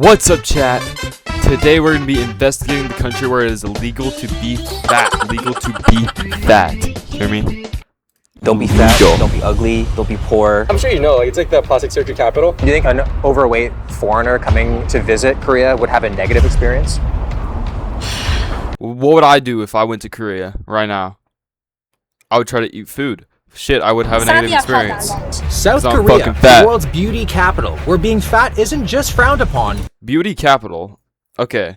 What's up, chat? Today we're going to be investigating the country where it is illegal to be fat. Legal to be fat. Hear me? Don't be fat, don't be ugly, don't be poor. I'm sure you know, like, it's like the plastic surgery capital. Do you think an overweight foreigner coming to visit Korea would have a negative experience? What would I do if I went to Korea right now? I would try to eat food. Shit, I would have a negative experience. South Korea, the world's beauty capital, where being fat isn't just frowned upon. Beauty capital? Okay.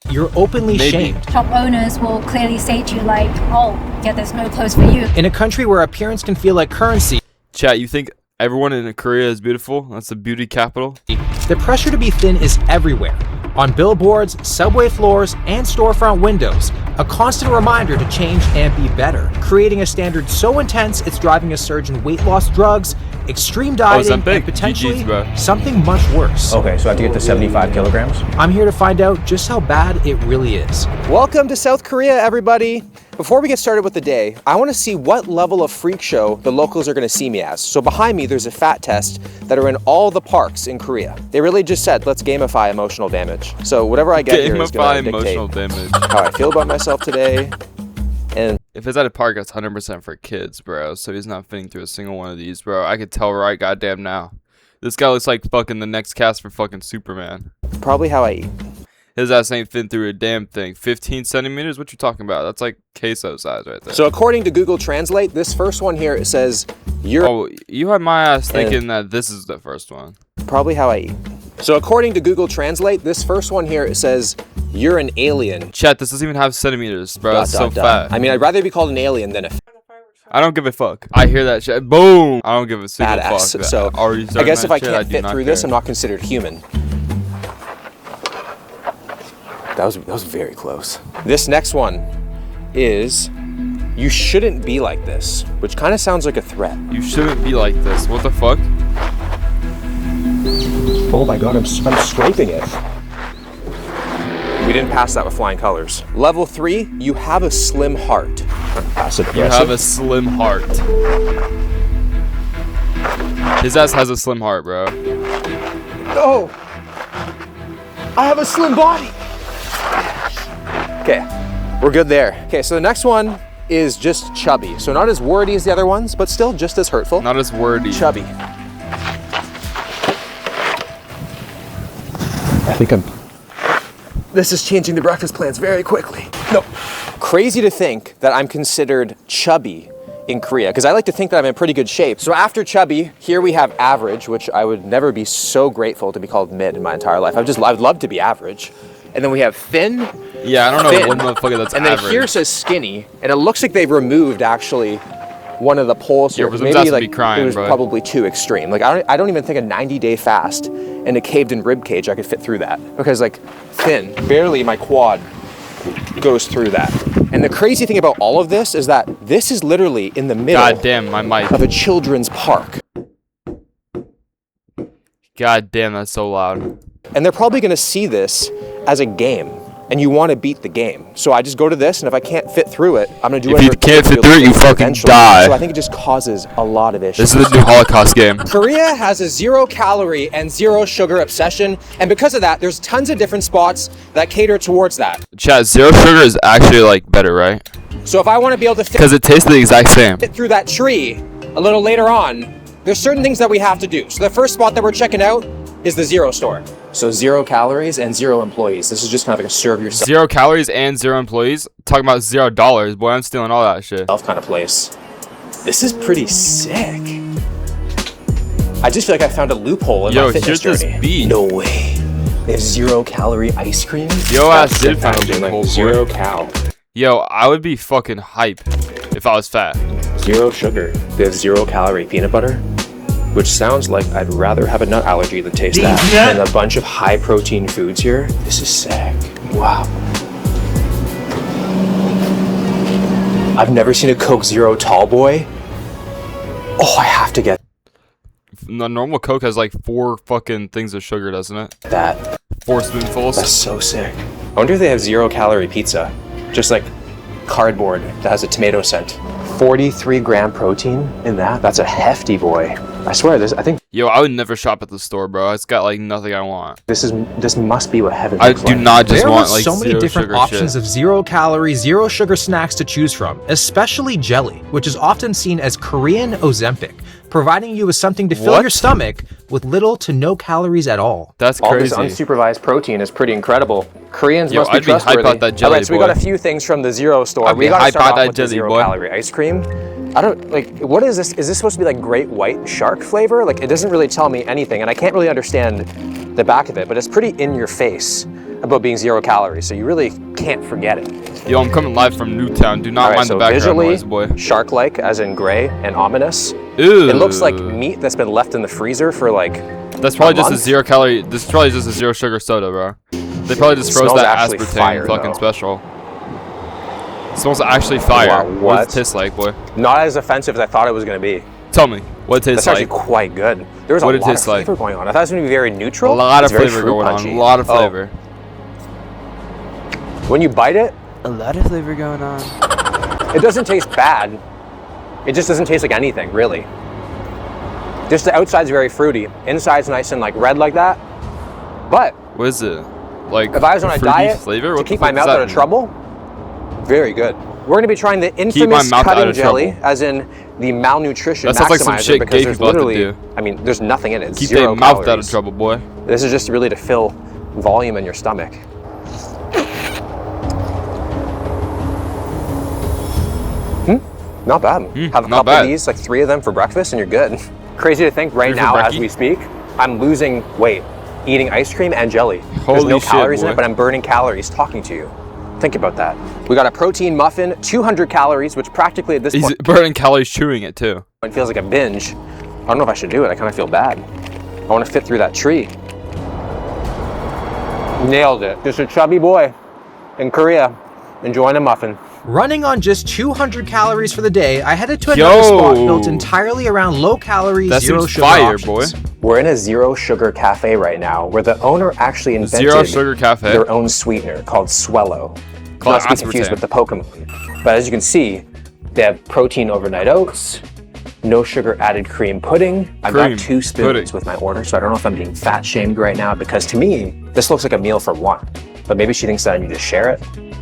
You're openly shamed. Shop owners will clearly say to you like, oh, yeah, there's no clothes for you. In a country where appearance can feel like currency. Chat, you think everyone in Korea is beautiful? That's the beauty capital? The pressure to be thin is everywhere. On billboards, subway floors, and storefront windows. A constant reminder to change and be better. Creating a standard so intense it's driving a surge in weight loss drugs, extreme dieting, and potentially something much worse. Okay, so I have to get to 75 kilograms? I'm here to find out just how bad it really is. Welcome to South Korea, everybody. Before we get started with the day, I want to see what level of freak show the locals are going to see me as. So behind me, there's a fat test that are in all the parks in Korea. They really just said, let's gamify emotional damage. So whatever I get here is going to dictate how I feel about myself today. And if it's at a park, that's 100% for kids, bro. So he's not fitting through a single one of these, bro. I could tell right goddamn now. This guy looks like fucking the next cast for fucking Superman. Probably how I eat. His ass ain't fitting through a damn thing. 15 centimeters? What you talking about? That's like queso size right there. So according to Google Translate, this first one here, it says, Oh, you had my ass thinking that this is the first one. Probably how I eat. So according to Google Translate, this first one here, it says, you're an alien. Chat, this doesn't even have centimeters, bro. That's so fat. I mean, I'd rather be called an alien than a I don't give a fuck. I hear that shit. Boom! I don't give a single badass. fuck. So I guess if I can't fit through this, I'm not considered human. That was very close. This next one is, you shouldn't be like this, which kind of sounds like a threat. You shouldn't be like this. What the fuck? Oh my god, I'm scraping it. We didn't pass that with flying colors. Level 3, you have a slim heart. You have a slim heart. His ass has a slim heart, bro. Oh! I have a slim body! Okay, we're good there. Okay, so the next one is just chubby. So not as wordy as the other ones, but still just as hurtful. Not as wordy. Chubby. I think this is changing the breakfast plans very quickly. No. Crazy to think that I'm considered chubby in Korea, because I like to think that I'm in pretty good shape. So after chubby, here we have average, which I would never be so grateful to be called mid in my entire life. I'd love to be average. And then we have thin. Yeah, I don't know one motherfucker that's and average. then here says skinny, and it looks like they've removed actually one of the poles here. Maybe like crying, it was probably too extreme. Like I don't even think a 90-day fast and a caved-in rib cage I could fit through that, because like thin, barely my quad goes through that. And the crazy thing about all of this is that this is literally in the middle of a children's park. God damn, that's so loud. And they're probably going to see this as a game, and you want to beat the game. So I just go to this, and if I can't fit through it, I'm going to do it. If you can't fit through it, you fucking die. So I think it just causes a lot of issues. This is the new Holocaust game. Korea has a 0-calorie and 0-sugar obsession, and because of that, there's tons of different spots that cater towards that. Chat, 0 sugar is actually like better, right? So if I want to be able to fit, because it tastes the exact same, fit through that tree a little later on, there's certain things that we have to do. So the first spot that we're checking out is the 0 store. So 0 calories and 0 employees. This is just kind of like a serve yourself. 0 calories and 0 employees? Talking about $0. Boy, I'm stealing all that shit. Kind of place. This is pretty sick. I just feel like I found a loophole in my fitness journey. This beat. No way. They have 0-calorie ice cream? Yo, ass did find a loophole. 0 cal. Yo, I would be fucking hype if I was fat. 0 sugar. They have 0-calorie peanut butter, which sounds like I'd rather have a nut allergy than taste that. And a bunch of high-protein foods here. This is sick. Wow. I've never seen a Coke Zero tall boy. Oh, I have to get the normal Coke has like 4 fucking things of sugar, doesn't it? that. 4 spoonfuls. That's so sick. I wonder if they have 0-calorie pizza. Just like cardboard that has a tomato scent. 43-gram protein in that. That's a hefty boy. I swear, I think Yo, I would never shop at the store, bro. It's got like nothing I want. This must be what heaven I looks do like. not just There want were like so many zero different sugar options shit. of 0-calorie, 0-sugar snacks to choose from, especially jelly, which is often seen as Korean Ozempic, providing you with something to fill What? your stomach with little to no calories at all. That's All this crazy. unsupervised protein is pretty incredible. Koreans Yo, must be I'd be hype trustworthy. about that jelly, All right, so we got boy. a few things from the Zero store. I'd We be got to hype start about off that with the jelly, 0-calorie ice cream. I don't like. What is this? Is this supposed to be like great white shark flavor? Like, it doesn't really tell me anything, and I can't really understand the back of it. But it's pretty in your face about being 0 calories, so you really can't forget it. Yo, I'm coming live from Newtown. Do not All right, mind so the background visually, noise, boy. shark-like, as in gray and ominous. Ew. It looks like meat that's been left in the freezer for like. That's probably just a month? 0 calorie. This is probably just a 0 sugar soda, bro. They probably just It froze smells that actually aspartame fire, fucking though. special. It smells actually fire. Wow, What what? does it taste like, boy? Not as offensive as I thought it was gonna be. Tell me, what it tastes That's actually like. quite good. There was a What it lot of tastes like? flavor going on. I thought it was gonna be very A neutral. lot of It's very flavor fruit going on. punchy. A lot of Oh, flavor. when you bite it, A lot of flavor going on. it doesn't taste bad. It just doesn't taste like anything, really. Just the outside's very fruity. Inside's nice and like red like that. But What is it? Like if I was on a fruity diet flavor? to What the keep my fuck does mouth that out of mean? trouble, very good. We're gonna be trying the my infamous mouth out cutting of jelly, trouble. as in the malnutrition That sounds like some maximizer, shit because gay there's people have to literally, do. I mean, there's nothing in it. It's Keep 0 their mouth out of calories. trouble, boy. This is just really to fill volume in your stomach. Not bad. Have a not couple bad. of these, like 3 of them for breakfast, and you're good. Crazy to think right 3 for now, as brekkie? we speak, I'm losing weight eating ice cream and jelly. There's Holy no shit, calories in boy. it, but I'm burning calories talking to you. Think about that. We got a protein muffin, 200 calories, which practically at this He's point burning calories chewing it too. it feels like a binge. I don't know if I should do it. I kind of feel bad. I want to fit through that tree. Nailed it. Just a chubby boy in Korea enjoying a muffin. Running on just 200 calories for the day, I headed to Yo. another spot built entirely around low-calorie, That seems 0-sugar fire, options. boy. We're in a 0 sugar cafe right now where the owner actually invented 0 sugar cafe. their own sweetener called Swello. Call Not it to be confused aspartame. with the Pokemon. But as you can see, they have protein overnight oats, no sugar added cream pudding. I've Cream got 2 spoons pudding. with my order, so I don't know if I'm being fat shamed right now, because to me, this looks like a meal for one. But maybe she thinks that I need to share it.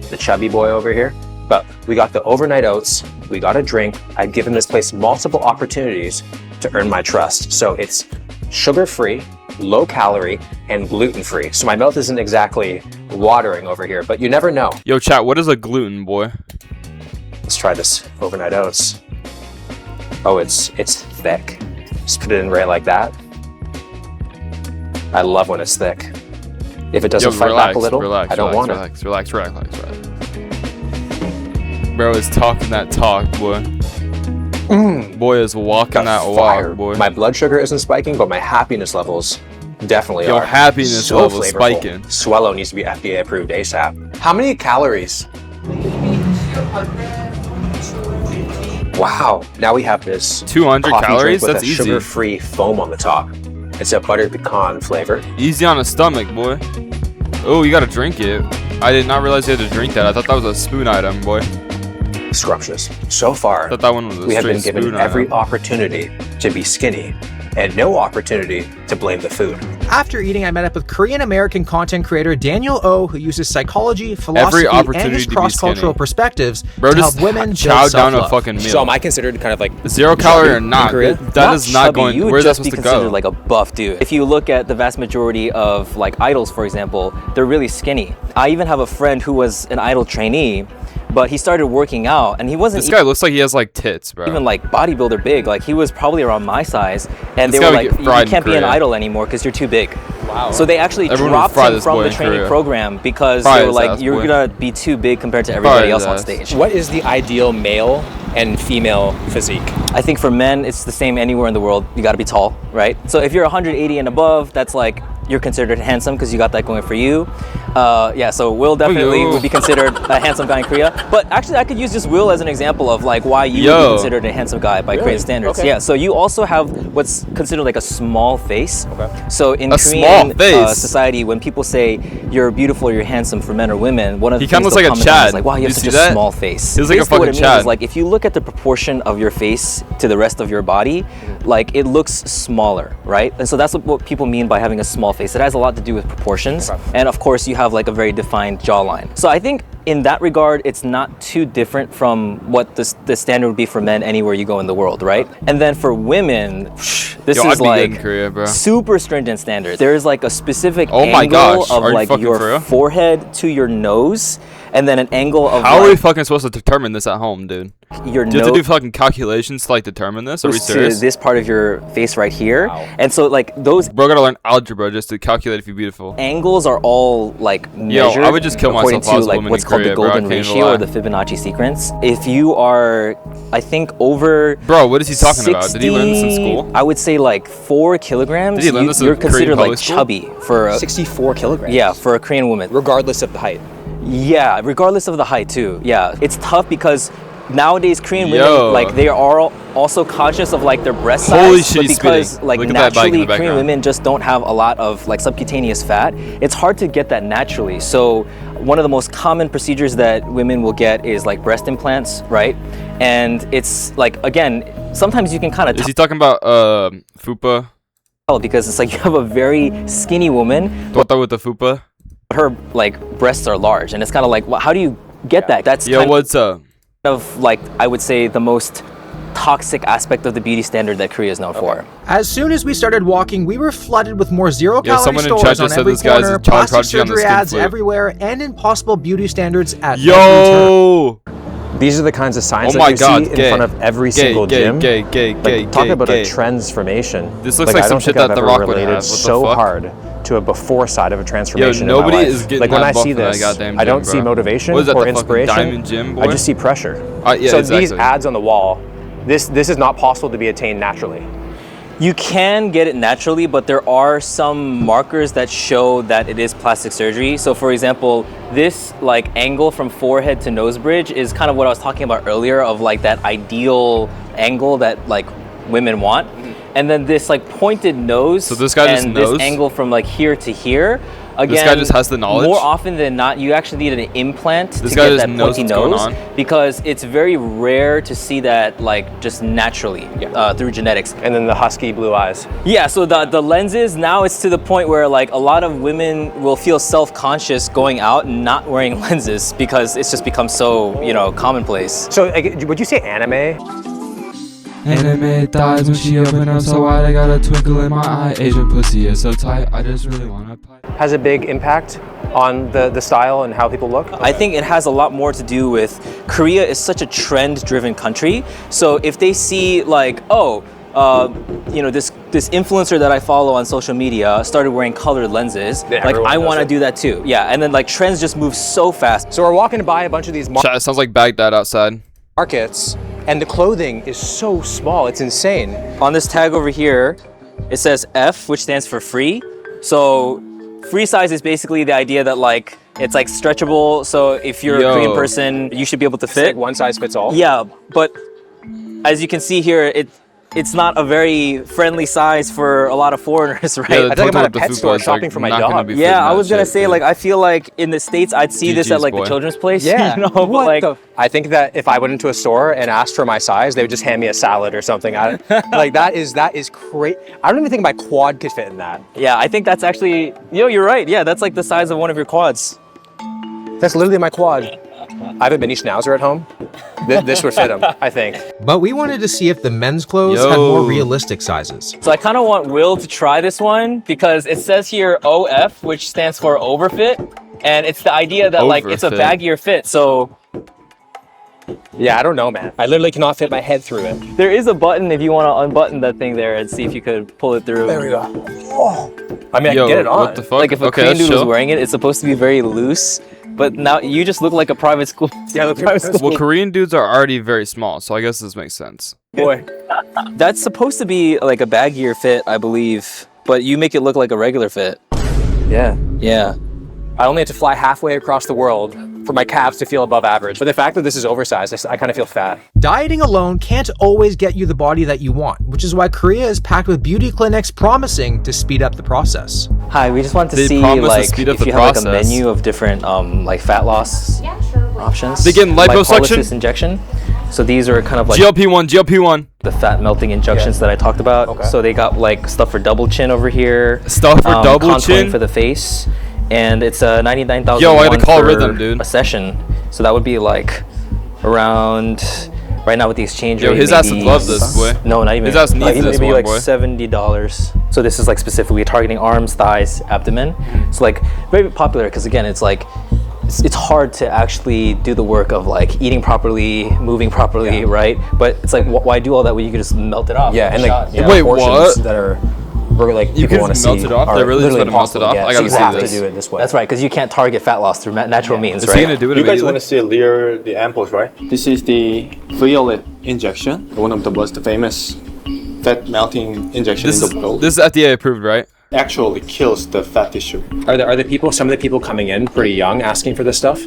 The chubby boy over here. But we got the overnight oats, we got a drink. I've given this place multiple opportunities to earn my trust. So it's sugar-free, low calorie, and gluten-free. So my mouth isn't exactly watering over here, but you never know. Yo, chat, what is a gluten, boy? Let's try this overnight oats. Oh, it's thick. Just put it in right like that. I love when it's thick. If it doesn't Yo, fight relax, back a little, relax, I don't want relax, relax, relax, relax, relax. Bro is talking that talk, boy. Boy is walking it. that Fire. walk, boy. My blood sugar isn't spiking, but my happiness levels definitely Your are. happiness So level's flavorful. spiking. Swello needs to be FDA approved ASAP. How many calories? Wow. Now we have this 200 coffee calories? drink with That's a easy. sugar-free foam on the top. It's a butter pecan flavor. Easy on the stomach, boy. Oh, you gotta drink it. I did not realize you had to drink that. I thought that was a spoon item, boy. Scrumptious. So far, I thought that one was a we have been straight given spoon every item. opportunity to be skinny and no opportunity to blame the food. After eating, I met up with Korean-American content creator Daniel Oh, who uses psychology, philosophy, and opportunity his to be cross-cultural skinny. perspectives Bro, to help just women chow build down a self-love. fucking meal. So am I considered kind of like 0 calorie or chubby in not? Korea? That is not chubby, going. you would Where's that just be supposed to considered go? like a buff dude. If you look at the vast majority of like idols, for example, they're really skinny. I even have a friend who was an idol trainee, but he started working out and he wasn't This guy looks like he has like tits, bro. even like bodybuilder big. Like he was probably around my size, and This they guy were would like, get "You fried in can't be an Korea." idol anymore because you're too big." Wow. So they actually Everyone would dropped fry him this from boy the in training Korea. program because Fry they were his like, ass, "You're boy. gonna be too big compared to everybody else on ass. stage." What is the ideal male and female physique? I think for men, it's the same anywhere in the world. You got to be tall, right? So if you're 180 and above, that's like you're considered handsome because you got that going for you. Yeah, so Will definitely yo. would be considered a handsome guy in Korea. But actually, I could use just Will as an example of like why you would Yo. be considered a handsome guy by Korean standards. Okay. Yeah, so you also have what's considered like a small face. Okay. So in A Korean small face? society, when people say you're beautiful or you're handsome for men or women, one of the He kinda things looks they'll like a comment on Chad. is like, wow, you have You such see a that? small face. He looks like a Basically what fucking it means Chad. is like if you look at the proportion of your face to the rest of your body, like it looks smaller, right? And so that's what people mean by having a small face. It has a lot to do with proportions. And of course you have like a very defined jawline. So I think in that regard, it's not too different from what the standard would be for men anywhere you go in the world, right? And then for women, this is like Korea, bro. super stringent standards. There's like a specific Oh my angle gosh, of are you like fucking for your real? forehead to your nose, and then an angle of How are we like fucking supposed to determine this at home, dude? your Do you have to nose do fucking calculations to like determine this? Are we to serious? this part of your face right here. And so like those Bro, gotta learn algebra just to calculate if you're beautiful. angles are all like Yo, measured I would just kill according myself if I to was a like woman what's in called Korea, the bro. I golden can't even ratio or lie. the Fibonacci sequence. If you are, I think, over Bro, what is he talking about? Did he learn this in 60, school? I would say like 4 kilograms. Did he learn this in you're Korean considered public like school? chubby for a, 64 kilograms. yeah, for a Korean woman. Regardless of the height. Yeah, regardless of the height too. Yeah, it's tough because nowadays Korean Yo. women, like, they are also conscious of like their breast size. Holy shit, but he's because spitting. like Look at that bike in naturally the Korean background. women just don't have a lot of like subcutaneous fat. It's hard to get that naturally. So one of the most common procedures that women will get is like breast implants, right? And it's like, again, sometimes you can kind Is of he talking about fupa? tell because it's like you have a very skinny woman, Tota with the fupa? her like breasts are large, and it's kind of like, how do you get that? That's Yo, kind what's up? of like, I would say, the most toxic aspect of the beauty standard that Korea is known for. As soon as we started walking, we were flooded with more zero-calorie someone in stores chat just on said every this guy's corner, a child plastic prodigy on the surgery skin ads flip. everywhere, and impossible beauty standards at every turn. Yo! These are the kinds of signs Oh that my you God, see gay. in front of every single gym. Gay, Like, talk about gay. a transformation. This looks like I some don't shit think I've that The ever Rock would related have. What the so fuck? hard to a before side of a Yo, transformation nobody in my life. is getting like when that I buff see in that this, goddamn I don't gym, see bro. motivation What is that, or the fucking inspiration. Diamond Gym, boy? I just see pressure. Yeah, so exactly. these ads on the wall, this is not possible to be attained naturally. You can get it naturally, but there are some markers that show that it is plastic surgery. So for example, this like angle from forehead to nose bridge is kind of what I was talking about earlier, of like that ideal angle that like women want. And then this like pointed nose, So this guy just and knows? this angle from like here to here. Again, This guy just has the knowledge? More often than not, you actually need an implant This to guy get just that knows pointy what's going nose, on? because it's very rare to see that like just naturally through genetics. And then the husky blue eyes. Yeah, so the lenses, now it's to the point where like a lot of women will feel self-conscious going out and not wearing lenses because it's just become so, you know, commonplace. So like, would you say anime? Anime thighs when she open up so wide, I got a twinkle in my eye. Asian pussy is so tight, I just really wanna pipe. Has a big impact on the style and how people look? I think it has a lot more to do with Korea is such a trend-driven country. So if they see like, oh, you know, this influencer that I follow on social media started wearing colored lenses, Yeah, like everyone I does want to it. do that too. Yeah, and then like trends just move so fast. So we're walking by a bunch of these Chat, it sounds like Baghdad outside. markets, and the clothing is so small, it's insane. On this tag over here, it says F, which stands for free. So free size is basically the idea that like it's like stretchable. So if you're Yo. a Korean person, you should be able to It's like fit. one size fits all. Yeah, but as you can see here, it's not a very friendly size for a lot of foreigners, right? Yeah, I think I'm Toto at a with the pet fupa store is, shopping like, for my not gonna dog. be fitting Yeah, I that was gonna shit, say, dude. like, I feel like in the States, I'd see this at GG's, like boy. a children's place. Yeah, you know, but what like, the? I think that if I went into a store and asked for my size, they would just hand me a salad or something. Like that is great. I don't even think my quad could fit in that. yeah, I think that's actually, you're right. Yeah, that's like the size of one of your quads. That's literally my quad. I have a mini schnauzer at home. This would fit him, I think. But we wanted to see if the men's clothes had Yo. more realistic sizes. So I kind of want Will to try this one because it says here OF, which stands for overfit. And it's the idea that like it's a Overfit. baggier fit. So Yeah, I don't know, man. I literally cannot fit my head through it. there is a button if you want to unbutton that thing there and see if you could pull it through. There we go. Oh. I mean, I Yo, can get it on. what the fuck? Like if a Okay, Korean that's dude was chill. wearing it, it's supposed to be very loose. But now you just look like a private school. Yeah, look, private school. Well, Korean dudes are already very small, so I guess this makes sense. Boy. That's supposed to be like a baggier fit, I believe. But you make it look like a regular fit. Yeah. Yeah. I only had to fly halfway across the world for my calves to feel above average. But the fact that this is oversized, I kind of feel fat. Dieting alone can't always get you the body that you want, which is why Korea is packed with beauty clinics promising to speed up the process. Hi, we just wanted to They see promise to like speed up if the you have like a process. menu of different like fat loss Yeah, sure. options. They getting liposuction? Lipolysis injection. So these are kind of like GLP-1. the fat melting injections that I talked about. Okay. So they got like stuff for double chin over here. Stuff for double contouring chin? for the face, and it's 99,000 Yo, I gotta call for Rhythm, dude. a session. So that would be like around right now with the exchange Yo, rate. his ass would maybe love this, boy. No, not even. His ass needs this maybe one, like boy. $70. So this is like specifically targeting arms, thighs, abdomen. It's like very popular because again, it's like it's hard to actually do the work of like eating properly, moving properly, right? But it's like why do all that when you can just melt it off? Yeah, and like shot? Wait, portions what? that are we're like You people can want to just see. melt it off? are They're really just literally gonna melt it impossible to off? get. I So gotta you see have this. to do it this way. That's right, because you can't target fat loss through natural means, Is he right? gonna do it You guys immediately? want to see the ampoules, right? This is the violet injection, one of the most famous fat melting injection This in is the world. this is FDA approved, right? Actually kills the fat tissue. Are the people, some of the people coming in pretty young asking for this stuff?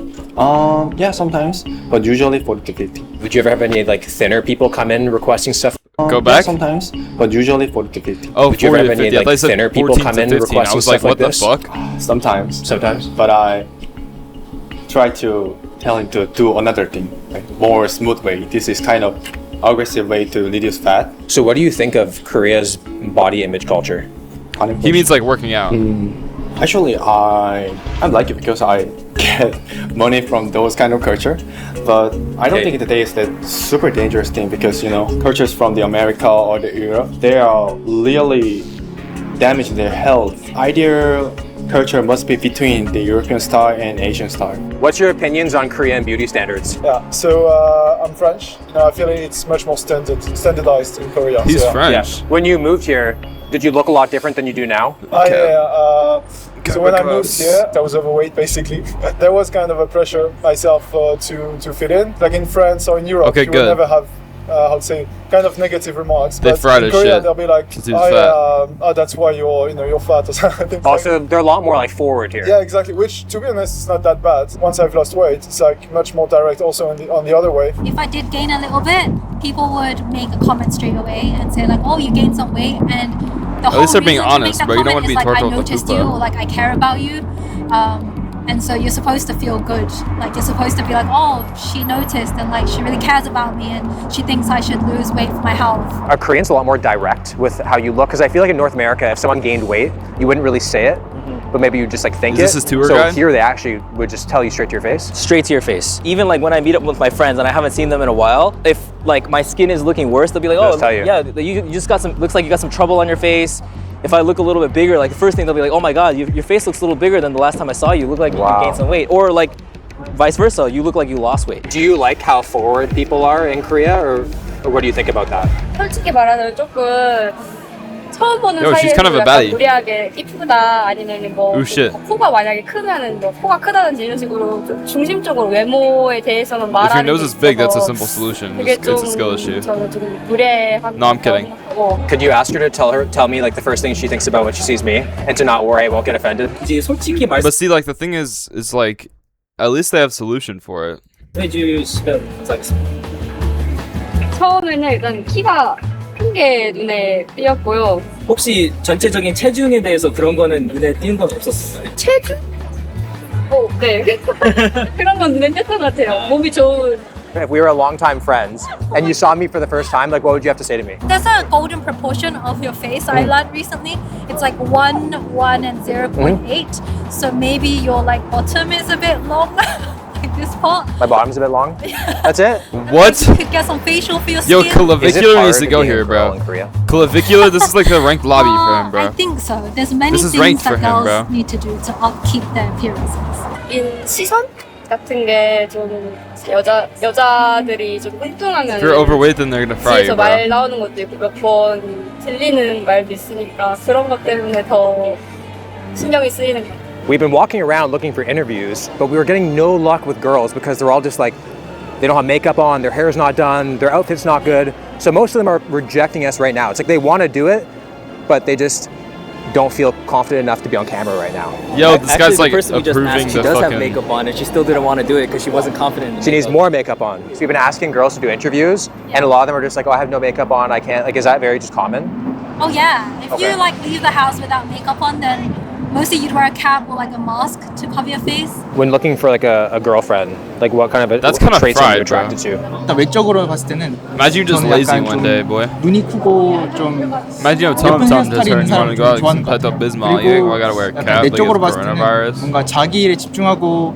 Yeah, sometimes, but usually 40 to 50. Would you ever have any like thinner people come in requesting stuff? Go Yeah, back? sometimes, but usually 40 to 50. Oh, Would you ever 40 have to any 50. I like thought you said thinner people 14 come to in 15. I requesting was like, stuff like what the this? fuck? Sometimes. Sometimes. But I try to tell him to do another thing, like more smooth way. This is kind of aggressive way to reduce fat. So what do you think of Korea's body image culture? He means like working out. Actually, I like it because I get money from those kind of culture, but I don't think today is that super dangerous thing because cultures from the America or the Europe, they are really damaging their health. Ideal culture must be between the European style and Asian style. What's your opinions on Korean beauty standards? Yeah, so I'm French. I feel it's much more standardized in Korea. He's so, yeah. French. When you moved here, did you look a lot different than you do now? So when I moved here, I was overweight basically. There was kind of a pressure myself to fit in. Like in France or in Europe, Okay, you good. would never have, how to say, kind of negative remarks. They but fried in his Korea, shit. they'll be like, He's fat. that's why you're fat or something. Also, they're a lot more like forward here. Yeah, exactly. Which, to be honest, is not that bad. Once I've lost weight, it's like much more direct. Also on the other way. If I did gain a little bit, people would make a comment straight away and say like, "Oh, you gained some weight," and the whole least they're being reason to make honest, that bro. You don't comment wanna be is like, I tortured with noticed pupa. you, or like I care about you, and so you're supposed to feel good. Like you're supposed to be like, "Oh, she noticed, and like she really cares about me, and she thinks I should lose weight for my health." Are Koreans a lot more direct with how you look? Because I feel like in North America, if someone gained weight, you wouldn't really say it, but maybe you just like think Is this it. his tour so guide? here they actually would just tell you straight to your face. Straight to your face. Even like when I meet up with my friends and I haven't seen them in a while, if like my skin is looking worse, they'll be like, They'll "Oh, just tell you. yeah, you just got some. Looks like you got some trouble on your face." If I look a little bit bigger, like the first thing they'll be like, "Oh my God, your face looks a little bigger than the last time I saw you. You look like you gained some weight," or like vice versa, you look like you lost weight. Do you like how forward people are in Korea, or what do you think about that? 솔직히 말하면 조금 처음 보는 Yo, she's kind of a 사이에서 baddie. 약간 무리하게 이쁘다 아니면 뭐 Ooh, shit. 코가 만약에 크면은 뭐 코가 크다든지 이런 식으로 좀 중심적으로 외모에 대해서는 If your 말하는 nose 게 is big, that's a 있어서 simple solution. 그게 It's a skill issue. 저는 좀 무례한 No, I'm kidding. Could you ask her to tell me like the first thing she thinks about when she sees me, and to not worry, I won't get offended? 솔직히 But see, like the thing is like, at least they have solution for it. 말씀해주시면 감사하겠습니다. 처음에는 일단 키가 큰 게 눈에 띄었고요. 혹시 전체적인 체중에 대해서 그런 거는 눈에 띄는 건 없었어요? 체중? 네. 그런 건 눈에 띄었던 것 같아요. 몸이 좋은. If we were long-time friends and you saw me for the first time, like what would you have to say to me? There's a golden proportion of your face I learned recently. It's like 1, 1, and 0.8. So maybe your like bottom is a bit long, like this part. My bottom's a bit long. That's it. What? You could get some facial for your Yo, skin. Is it clavicular hard needs to go being a here, girl bro. in Korea? Clavicular, this is like the ranked lobby for him, I bro. think so. There's many This is things ranked that for him, girls bro. need to do to upkeep their appearances. 시선 같은 게 좀 여자들이 좀 뚱뚱하면 If you're overweight, then they're gonna fry 뒤에서 you, 말 bro. 나오는 것도 있고 몇 번 들리는 말도 있으니까 그런 것 때문에 더 신경이 쓰이는 것 같아요. We've been walking around looking for interviews, but we were getting no luck with girls because they're all just like, they don't have makeup on, their hair's not done, their outfit's not good. So most of them are rejecting us right now. It's like they want to do it, but they just don't feel confident enough to be on camera right now. Yo, this Actually, guy's the like person we just approving asked, she the does have fucking. makeup on and she still didn't want to do it because she wasn't confident in the She needs makeup. more makeup on. So we've been asking girls to do interviews, and a lot of them are just like, oh, I have no makeup on, I can't. Like, is that very just common? Oh yeah. If Okay. you like leave the house without makeup on, then mostly you'd wear a cap or like a mask to cover your face. When looking for like a girlfriend, like what kind of That's kind of traits are you fried, bro. attracted to? 일단 외적으로 봤을 때는 Imagine you're just 저는 lazy 약간 one 좀 day, boy. 눈이 크고 좀 Imagine you tell him 예쁜 something just 헤어스타일 hurt and 있는 you want to go out 사람 and 좀 get some 좋아하는 것 Pepto 같아요. Bismol. You ain't gotta wear a 약간 cap like it's 내적으로 봤을 때는 coronavirus. 뭔가 자기 일에 집중하고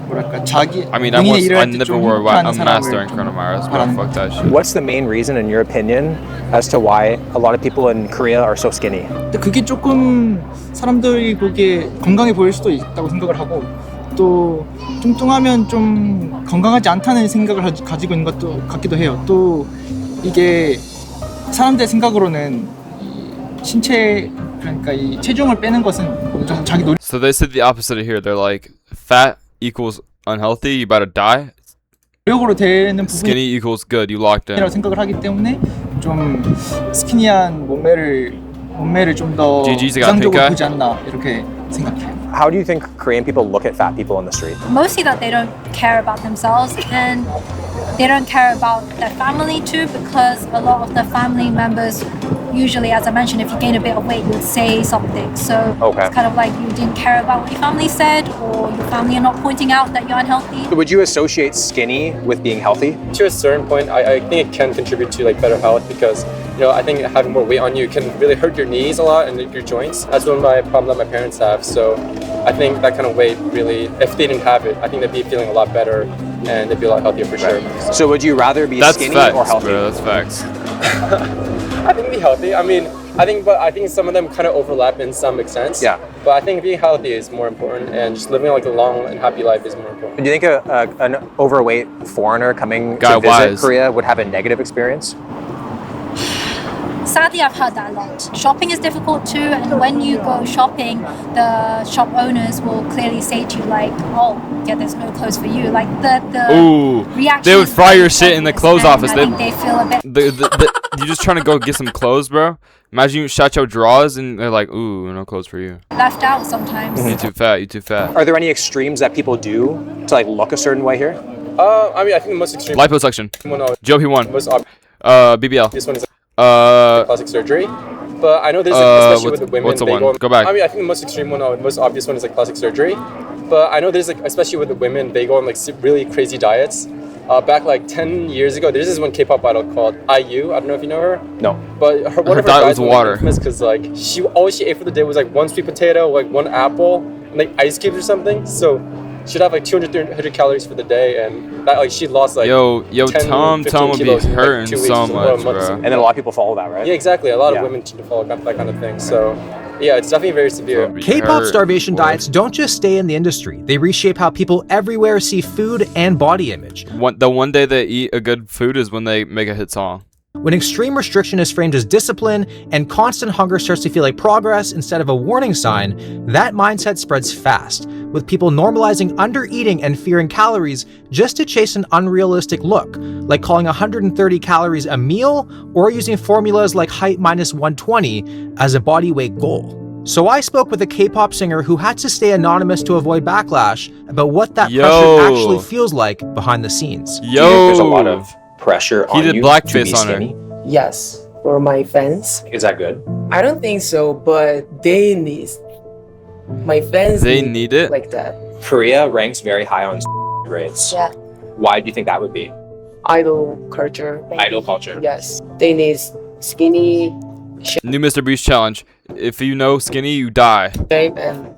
뭐랄까 자기 I mean, 본인의 일을 I 할 때 never 좀 wore 행복한 a mask 사람을 during 좀 coronavirus, bro. 바라는 Fuck that shit. What's the main reason, in your opinion, as to why a lot of people in Korea are so skinny? 근데 그게 조금 사람들이 보기에 건강해 보일 수도 있다고 생각을 하고 또 뚱뚱하면 좀 건강하지 않다는 생각을 가지고 있는 것도 같기도 해요. 또 이게 사람들의 생각으로는 이 신체 그러니까 이 체중을 빼는 것은 어느 정도 자기 노력 So they said the opposite of here. They're like, fat equals unhealthy, you better die. 노력으로 되는 Skinny equals good, you locked in. 부분이라고 생각을 하기 때문에 좀 스키니한 몸매를 좀 더 GG's got pink 이상적으로 eye. 보지 않나 이렇게 생각해요. How do you think Korean people look at fat people in the street? Mostly that they don't care about themselves and they don't care about their family too, because a lot of the family members usually, as I mentioned, if you gain a bit of weight, you would say something. So Okay. it's kind of like you didn't care about what your family said, or your family are not pointing out that you're unhealthy. Would you associate skinny with being healthy? To a certain point, I think it can contribute to like better health because I think having more weight on you can really hurt your knees a lot and your joints. That's one of my problem that my parents have. So I think that kind of weight really, if they didn't have it, I think they'd be feeling a lot better and they'd be a lot healthier for sure. So would you rather be That's skinny facts, or healthy? bro. That's facts. I think be healthy. I mean, I think some of them kind of overlap in some extent. Yeah. But I think being healthy is more important, and just living like a long and happy life is more important. Do you think an overweight foreigner coming Guy to visit wise. Korea would have a negative experience? Sadly, I've heard that a lot. Shopping is difficult too, and when you go shopping, the shop owners will clearly say to you like, "Oh, yeah, there's no clothes for you." Like the Ooh, reaction. they would fry your shit in the clothes office. I think they feel a bit You just trying to go get some clothes, bro? Imagine you shot your drawers and they're like, ooh, no clothes for you. left out sometimes. You too fat, you too fat. Are there any extremes that people do to like look a certain way here? I mean, I think the most extreme Liposuction. one, Joe, he won. most obvious. BBL. This one is plastic surgery. But I know there's like, especially with the women. what's the they one? Go back. I mean, I think the most extreme one, the most obvious one is like plastic surgery. But I know there's like, especially with the women, they go on like really crazy diets. Back like 10 years ago, there's this one K-pop idol called IU. I don't know if you know her. No. But one Her of her diet diets was water. infamous because like all she ate for the day was like one sweet potato, like one apple, and like ice cubes or something. So she'd have like 200, 300 calories for the day, and that like she lost like Yo, 10, Tom 15 would be kilos in, like, hurting 2 weeks so or much, months. bro. And then a lot of people follow that, right? Yeah, exactly. A lot Yeah. of women tend to follow that kind of thing. So yeah, it's definitely very severe. K-pop starvation diets don't just stay in the industry. They reshape how people everywhere see food and body image. The one day they eat a good food is when they make a hit song. When extreme restriction is framed as discipline and constant hunger starts to feel like progress instead of a warning sign, that mindset spreads fast, with people normalizing undereating and fearing calories just to chase an unrealistic look, like calling 130 calories a meal or using formulas like height minus 120 as a body weight goal. So I spoke with a K-pop singer who had to stay anonymous to avoid backlash about what that pressure actually feels like behind the scenes. Do you think there's a lot of pressure He on did you blackface to be on skinny? her. Yes, for my fans. Is that good? I don't think so, but they need. My fans They need it? like that. Korea ranks very high on grades. Yeah. Why do you think that would be? Idol culture. Idol culture. Yes, they need skinny New Mr. Beast challenge. If you know skinny, you die. shape and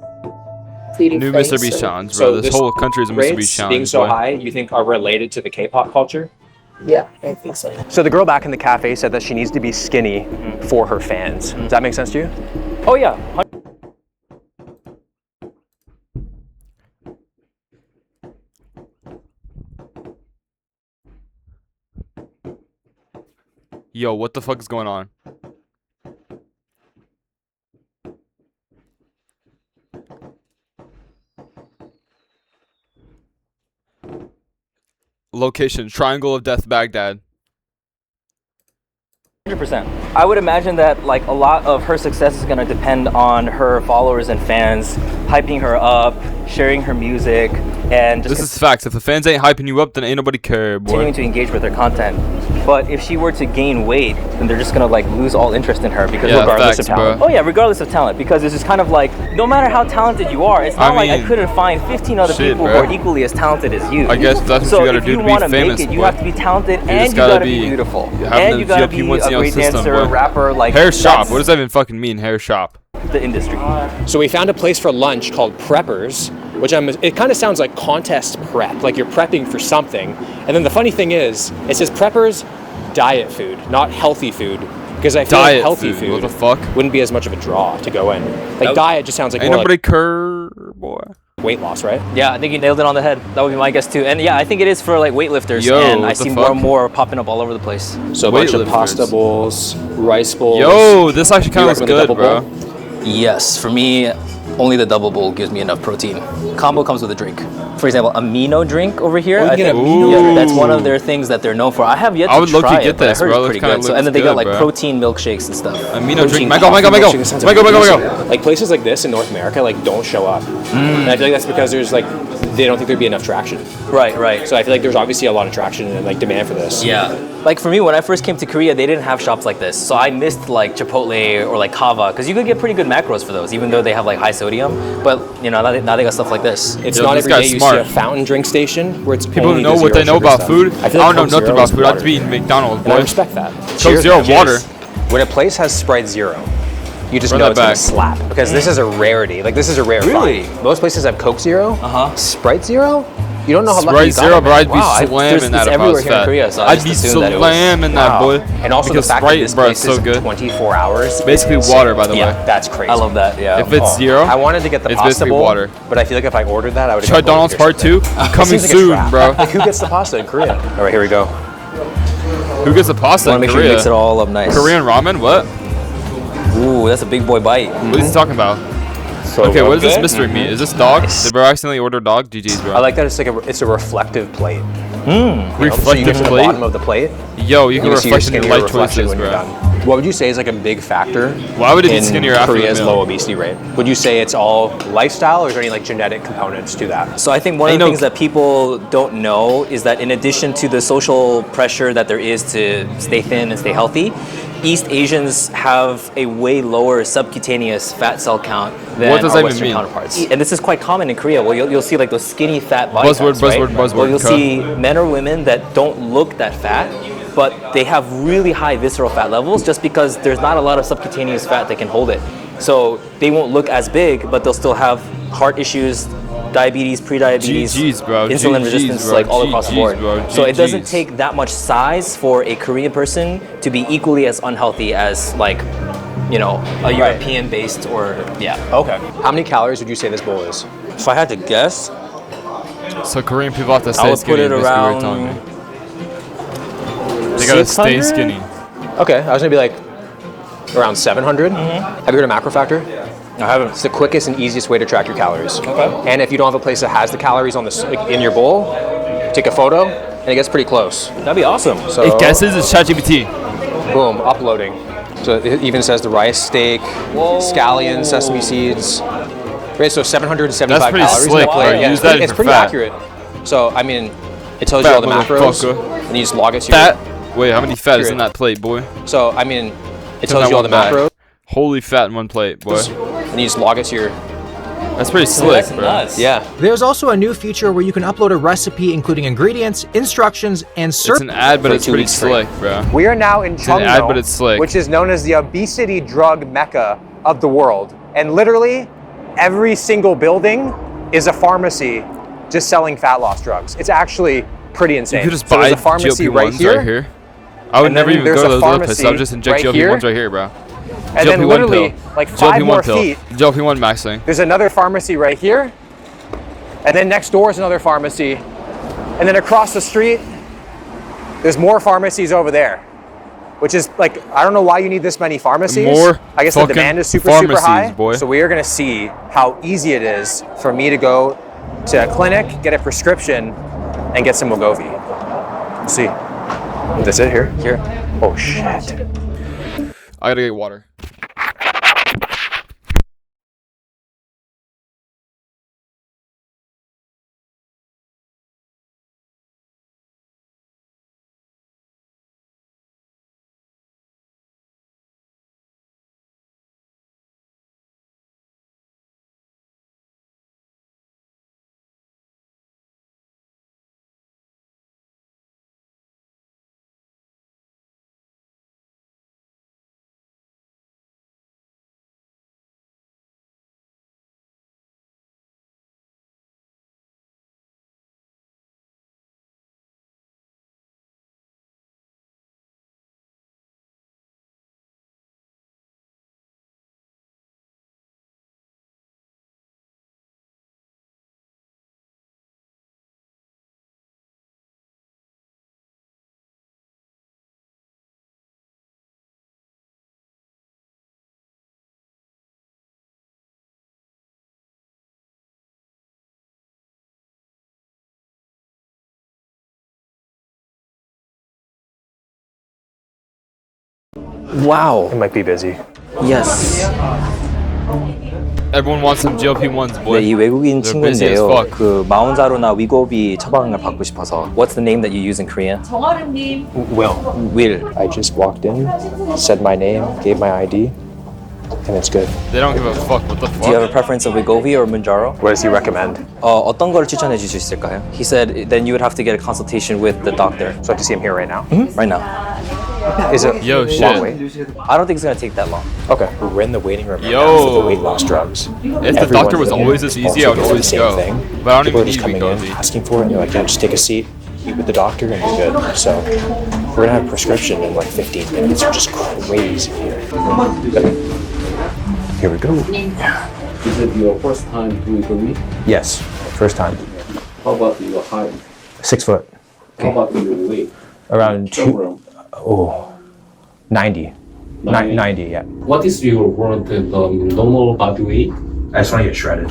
pretty New face. Mr. Beast challenge, bro. This whole country is a Mr. Beast Grades challenge. being so boy. high, you think are related to the K-pop culture? Yeah, I think so. So the girl back in the cafe said that she needs to be skinny for her fans. Does that make sense to you? Oh yeah. Yo, what the fuck is going on? Location, Triangle of Death, Baghdad. 100%. I would imagine that like a lot of her success is going to depend on her followers and fans hyping her up, sharing her music, and just This is facts. If the fans ain't hyping you up, then ain't nobody care, boy. continuing to engage with her content. But if she were to gain weight, then they're just gonna like lose all interest in her because Yeah, regardless facts, of talent. bro. Oh yeah, regardless of talent, because it's just kind of like no matter how talented you are, it's not I like I mean, couldn't find 15 other shit, people bro. who are equally as talented as you. I guess that's what so you gotta if do you to be wanna famous, make it, you boy. have to be talented You and just you gotta be beautiful having and you the gotta be GLP-1s a in your great system, dancer, boy. rapper, like Hair shop. that's What does that even fucking mean? Hair shop. the industry. So we found a place for lunch called Preppers, which it kind of sounds like contest prep, like you're prepping for something. And then the funny thing is, it says Preppers diet food, not healthy food. Because I feel like Diet healthy food, food what the fuck? wouldn't be as much of a draw to go in. Like diet just sounds like Ain't more nobody like boy. weight loss, right? Yeah, I think you nailed it on the head. That would be my guess too. And yeah, I think it is for like weightlifters. Yo, and I what the see more and fuck? more popping up all over the place. So a bunch of Weightlifters. pasta bowls, rice bowls. Yo, this actually kind You of looks recommend a good, double bro. bowl? Yes, for me, only the double bowl gives me enough protein. Combo comes with a drink. For example, amino drink over here. Oh, you I get think amino drink. that's one of their things that they're known for. I have yet I to would try low-key it, get but this, I heard bro. it's This pretty kinda good. So, looks and then they got good, like bro. protein milkshakes and stuff. Amino Protein drink. Michael, coffee Michael, Michael. milkshake, that sounds Michael, like Michael, amazing. Michael. Like places like this in North America like don't show up. And I feel like that's because there's like they don't think there'd be enough traction. Right, right. So I feel like there's obviously a lot of traction and like demand for this. Yeah. Like for me, when I first came to Korea, they didn't have shops like this. So I missed like Chipotle or like Kava because you could get pretty good macros for those, even though they have like high sodium. But you know, now they got stuff like this. It's Yo, not this every day guy's you smart. see a fountain drink station where it's People only who know the what they zero know sugar about stuff. food. I feel like don't know Coke nothing Zero about is food. I have water. to be eating McDonald's, And I boy. respect that. Coke Zero water. When a place has Sprite Zero, you just Run know that it's gonna back. slap because this is a rarity. Like this is a rare Really? find. Most places have Coke Zero. Uh-huh. Sprite Zero? You don't know how lucky Sprite you got Zero, it, bro. man. I'd be slamming that it's if I everywhere was here in fat. Korea, so I I'd just be assumed that it was- slamming that, boy. And also Because the fact Sprite, that this bro, place is so is good. 24 hours. Basically is water, insane. by the Yeah, way. that's crazy. I love that. Yeah. If it's zero, I wanted to get the it's pasta basically bowl, water. but I feel like if I ordered that, I would have Chud Donald's part 2 coming soon, bro. Like who gets the pasta in Korea? All right, here we go. Who gets the pasta Want in to make sure you Korea? mix it all up nice. Korean ramen? What? Ooh, that's a big boy bite. What is he talking about? Okay, what is this mystery meat? Is this dog? Did bro accidentally order dog? GG's, bro. I like that it's a reflective plate. You know, so you Reflective get to the plate? bottom of the plate. Yo, you can You see your reflect in your skinnier life reflection choices, when you're bro. done. What would you say is like a big factor? Why would it be in skinnier after the Korea's meal? low obesity rate? Would you say it's all lifestyle, or is there any like genetic components to that? So I think one of the things that people don't know is that in addition to the social pressure that there is to stay thin and stay healthy, East Asians have a way lower subcutaneous fat cell count than What does our that even Western mean? counterparts. And this is quite common in Korea. Well, you'll see like those skinny fat body Buzzword, types, right? buzzword, buzzword, Well, you'll cut. see men or women that don't look that fat, but they have really high visceral fat levels just because there's not a lot of subcutaneous fat that can hold it. So they won't look as big, but they'll still have heart issues, diabetes, pre-diabetes, GG's, bro. insulin GG's, resistance, bro. like all across the GG's, board. bro. So it doesn't GG's. take that much size for a Korean person to be equally as unhealthy as like, you know, a European-based or yeah. Okay. How many calories would you say this bowl is? If I had to guess, So Korean people have to I stay would put skinny. it basically, what you're around telling me. They gotta stay 600? skinny. Okay, I was gonna be like around 700. Have you heard of macro factor? I haven't. It's the quickest and easiest way to track your calories. Okay. And if you don't have a place that has the calories on like, in your bowl, take a photo, and it gets pretty close. That'd be awesome. So It guesses it's ChatGPT. boom, uploading. So it even says the rice, steak, scallion, sesame seeds. Right, so 775 That's pretty calories slick, in the plate. bro. Yeah, Use it's that pretty, in it's for pretty fat. accurate. So I mean, it tells you Fat all the macros, motherfucker. and you just log it to your Fat? Wait, how many fat is in that plate, boy? So I mean, it Turn tells that you all the one back. macros, Holy fat in one plate, boy. and you just log it to your. That's pretty slick, bro. Yeah. There's also a new feature where you can upload a recipe including ingredients, instructions, and It's an ad, but For it's 2 pretty weeks free. slick, bro. We are now in It's an ad, Cheongno, but it's slick. which is known as the obesity drug mecca of the world. And literally, every single building is a pharmacy just selling fat loss drugs. It's actually pretty insane. You could just So buy there's a pharmacy GLP-1s right here. I would and never then even there's go to a those other places. I would pharmacy just inject right GLP-1s here. right here, bro. And then GLP-1 literally, pill. like 5 more pill. feet, GLP-1 maxing. there's another pharmacy right here. And then next door is another pharmacy. And then across the street, there's more pharmacies over there. Which is like, I don't know why you need this many pharmacies. More I guess the fucking demand is super pharmacies, high. boy. So we are gonna see how easy it is for me to go to a clinic, get a prescription, and get some Wegovy. Let's see. That's it here? Here. Oh shit. I gotta get water. Wow. It might be busy. Yes. Everyone wants some GLP-1s, boy. 네, 이 외국인 They're busy as 친구인데요. fuck. 그 마운자로나 위고비 처방을 받고 싶어서. What's the name that you use in Korean? Will. Will. I just walked in, said my name, gave my ID, and it's good. They don't give a fuck. What the fuck? Do you have a preference of Wegovy or Mounjaro? What does he recommend? 어떤 거를 추천해 주실 수 있을까요? He said then you would have to get a consultation with the doctor. So I have to see him here right now? Right now. Is it Yo, long shit. wait? I don't think it's gonna take that long. Okay, we're in the waiting room right Yo. now for the weight loss drugs. If the doctor was always this easy, I would always go. But I don't People are even just need coming in, Wegovy. asking for it, and you're like, yeah, just take a seat, eat with the doctor, and you're good. So we're gonna have a prescription in like 15 minutes, which is crazy here. Here we go. Is it your first time doing Wegovy? Yes, first time. How about your height? 6 foot. How about your weight? Around Kilogram. 90. 90, yeah. What is your current normal body weight? I just want to get shredded.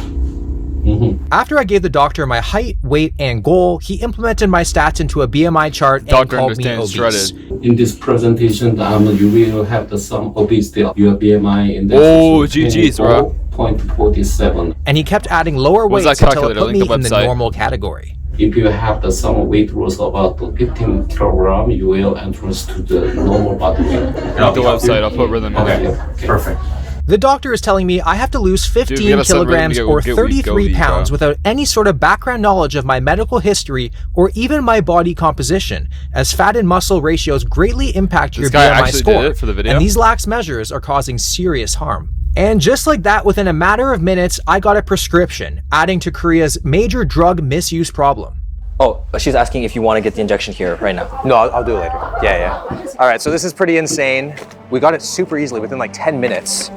After I gave the doctor my height, weight, and goal, he implemented my stats into a BMI chart and Doctor called me understands obese. shredded. In this presentation, you will have some obesity. Your BMI index Oh, is GG's, bro. 24.47. And he kept adding lower What was weights that until it calculator? put me Link the in the website. normal category. If you have some weight loss about 15 kilogram, you will enter to the normal body weight. Link the website. I'll put rhythm in it. Okay. Perfect. The doctor is telling me I have to lose 15 Dude, we gotta send kilograms Rhythm to or get 33 Wegovy, pounds bro. without any sort of background knowledge of my medical history or even my body composition, as fat and muscle ratios greatly impact your guy BMI actually score. did it for the video? And these lax measures are causing serious harm. And just like that, within a matter of minutes, I got a prescription, adding to Korea's major drug misuse problem. Oh, she's asking if you want to get the injection here right now. No, I'll do it later. Yeah. All right, so this is pretty insane. We got it super easily within like 10 minutes.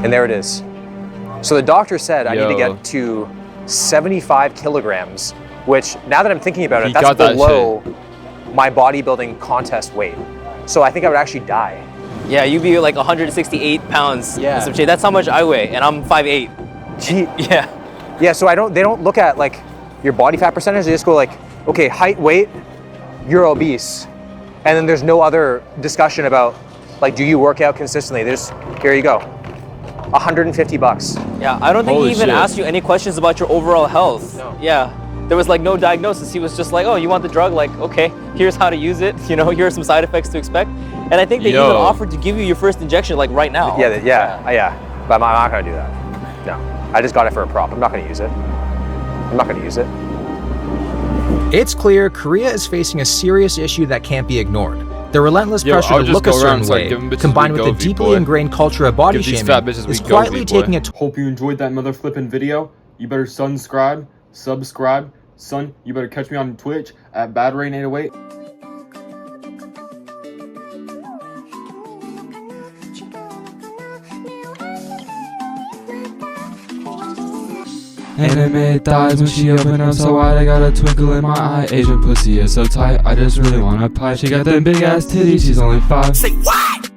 And there it is. So the doctor said I need to get to 75 kilograms, which now that I'm thinking about it, He that's got that below my bodybuilding contest weight. So I think I would actually die. Yeah, you'd be like 168 pounds. Yeah. and some shit. That's how much I weigh, and I'm 5'8". Gee. Yeah. Yeah, so they don't look at like your body fat percentage. They just go like, okay, height, weight, you're obese. And then there's no other discussion about like, do you work out consistently? Here you go. $150. Yeah, I don't think Holy he even shit. asked you any questions about your overall health. No. Yeah. There was like no diagnosis. He was just like, oh, you want the drug? Like, okay, here's how to use it. You know, here are some side effects to expect. And I think they even offered to give you your first injection like right now. Yeah. But I'm not gonna do that. No, I just got it for a prop. I'm not gonna use it. It's clear Korea is facing a serious issue that can't be ignored. The relentless Yo, pressure I'll to just look a go around certain and start way, giving bitches combined with the Wegovy, deeply boy. ingrained culture of body Give these shaming, fat bitches is Wegovy, quietly boy. taking a Hope you enjoyed that mother flipping video. You better subscribe. Son, you better catch me on Twitch at BadRain808. Anime thighs when she open up so wide, I got a twinkle in my eye. Asian pussy is so tight, I just really wanna pie. She got them big ass titties, she's only 5. Say what?